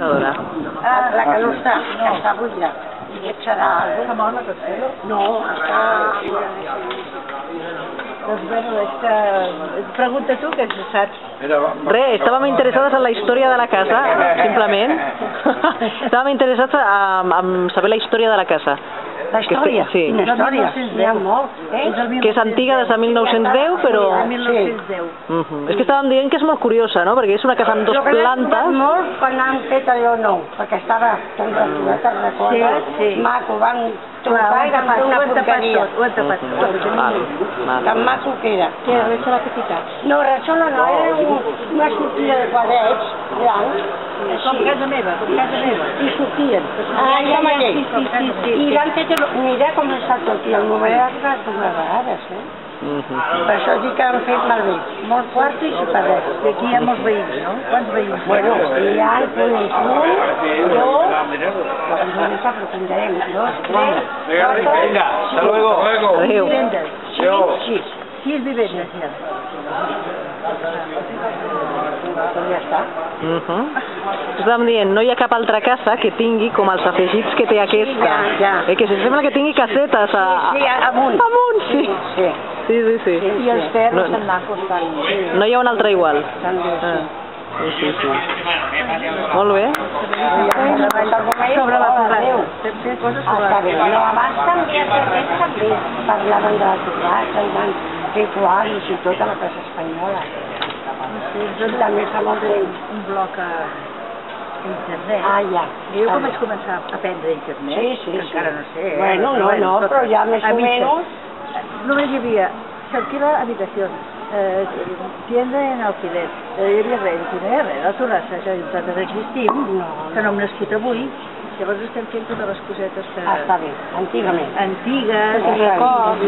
La que no està buida. I aquest serà... Està mort la Costello? No, està... Doncs bueno, és que... Pregunta tu, que saps. Res, estàvem interessades en la història de la casa, simplement. Estàvem interessats en saber la història de la casa. La història? Sí. Quina història? N'hi ha molt. Que és antiga des de 1910, però... De 1910. És que estàvem dient que és molt curiosa, no? Perquè és una casa amb dos plantes. Molt quan han fet allò nou, perquè estava tan retrobat, te'n recordes? Sí. Maco, van trobar i van fer una porqueria. Ho hem tapat tot. Tan maco que era. Què, reixola petita? No, reixola no, era una sortida de quadrets grans. Com casa meva, I sortien. Ja m'allei. I l'han fet, mira com està tot, i el número ha arribat dues vegades, Per això dic que han fet malbé. Molt quart i superret. I aquí hi ha molts veïns, no? Quants veïns? Bueno, hi ha un, dos, però tindrem dos, tres, quatre... Venga, hasta luego. Adéu. Vivendes. Sis. 6 vivendes, ja. Doncs ja està. Estàvem dient, no hi ha cap altra casa que tingui com els afegits que té aquesta. Ja. Que sembla que tingui casetes Sí, amunt. amunt, sí. Sí. Sí. I els ferros tan macos, tan... No hi ha una altra igual. També, sí. Sí. Molt bé. Sobre la torrada. Té coses sobre la Està bé. No, abans també, també parlaven de la torrada i van fer quadres i tot a la casa espanyola. També fa molt temps. Un bloc a internet. Ja. Jo com vaig començar a aprendre internet, Sí. que encara no sé. Bueno, però ja més o menys... Només hi havia, s'alquila habitacions, tienda en alquiler, hi havia res, la torrassa, que nosaltres existim, que no hem nascut avui, llavors estem fent totes les cosetes que... Està bé, antigament. Antigues, Records,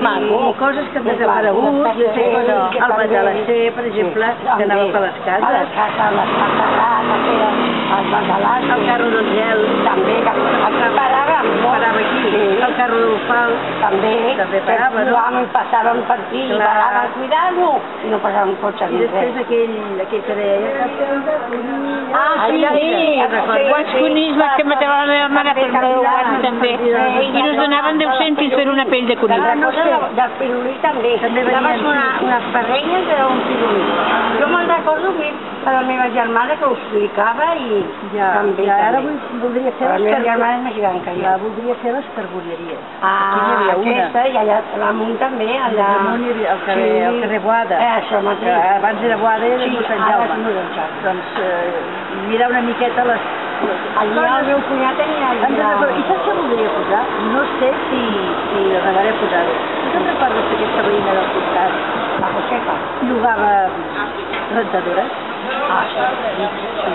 maco. i coses que han desaparegut, el batalasser, per exemple, que anava per les cases. Les batalars, El carro del gel. també, que parava aquí. El carro del fal. També parava, no? Passaven per aquí, paraven, cuidado, i no passaven cotxe. I després aquell que deia... Quants conills va que matava la meva mare per el meu avi també. I nos donaven 10 cèntims per una pell de conill. La cosa del pirulí també. Anaves unes parrenyes era un pirulí. Jo me'n recordo a la meva germana que ho explicava i també. Ara voldria fer la meva germana és més gran que jo. Voldria fer les carbolleries. Aquesta i allà l'amunt també. Allà al carrer Boada. Això mateix. Abans era Boada i era Sant Jaume. Doncs mirar una miqueta les... Allà el meu cunyat tenia allà. I saps què voldria posar? No sé si regaré posar-ho. Tu te'n recordes d'aquesta veïna del costat? La Josefa. Llogava rentadores. A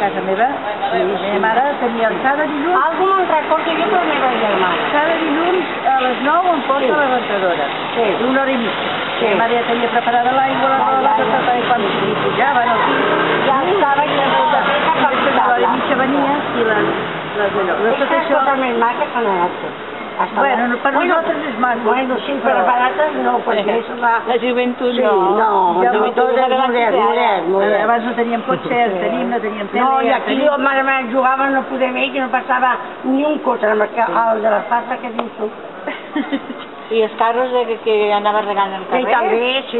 casa meva. I la meva mare tenia cada dilluns... Algú me'n recordo jo per la meva germana. Cada dilluns a les 9 em posa la rentadora. Sí. Una hora i mitja. La mare ja tenia preparada l'aigua, i quan hi pujaven al pis... Ja estava i les botadeta per l'hora i mitja venia i les totalment maques han anat tot. Bueno, per nosaltres és maco. Bueno, sí, però barates no, perquè és la joventut no. No, tot és modern. Abans no teníem cotxe, no teníem tele. No, i aquí el mare meva jugava, no podia veure, que no passava ni un cotxe, el de la pasta que dius tu. I els carros que anava regant al carrer. I també, sí.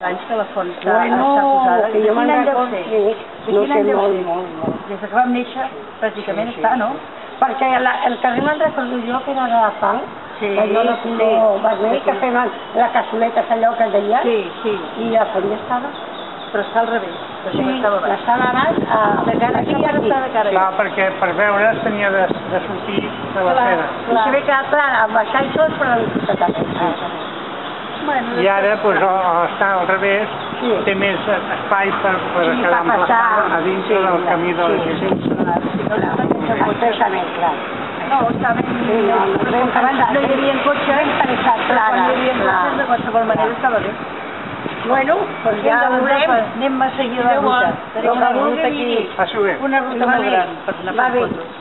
Anys que la font està posada. Que jo me'n recordo. No sé, molt. Des que vam néixer, pràcticament està, no? Perquè el carrer me'n recordo jo que era de la fang, allò de color vermell, que feien la cassoleta, allò que es deia, i la font ja estava. Però està al revés. Sí, està a baix, de cara aquí i ara està de cara allà. Clar, perquè per veure's tenia de sortir de la cena. I se ve que a baixar i tot, però no I ara, doncs, està al revés, té més espai per quedar emplaçada a dintre del camí de la gent. No, està ben... Abans no hi havia cotxes, però quan hi havia cotxes, de qualsevol manera estava bé. Bueno, doncs ja veurem. Anem a seguir la ruta. Tenim una ruta aquí, una ruta molt gran per anar fent fotos.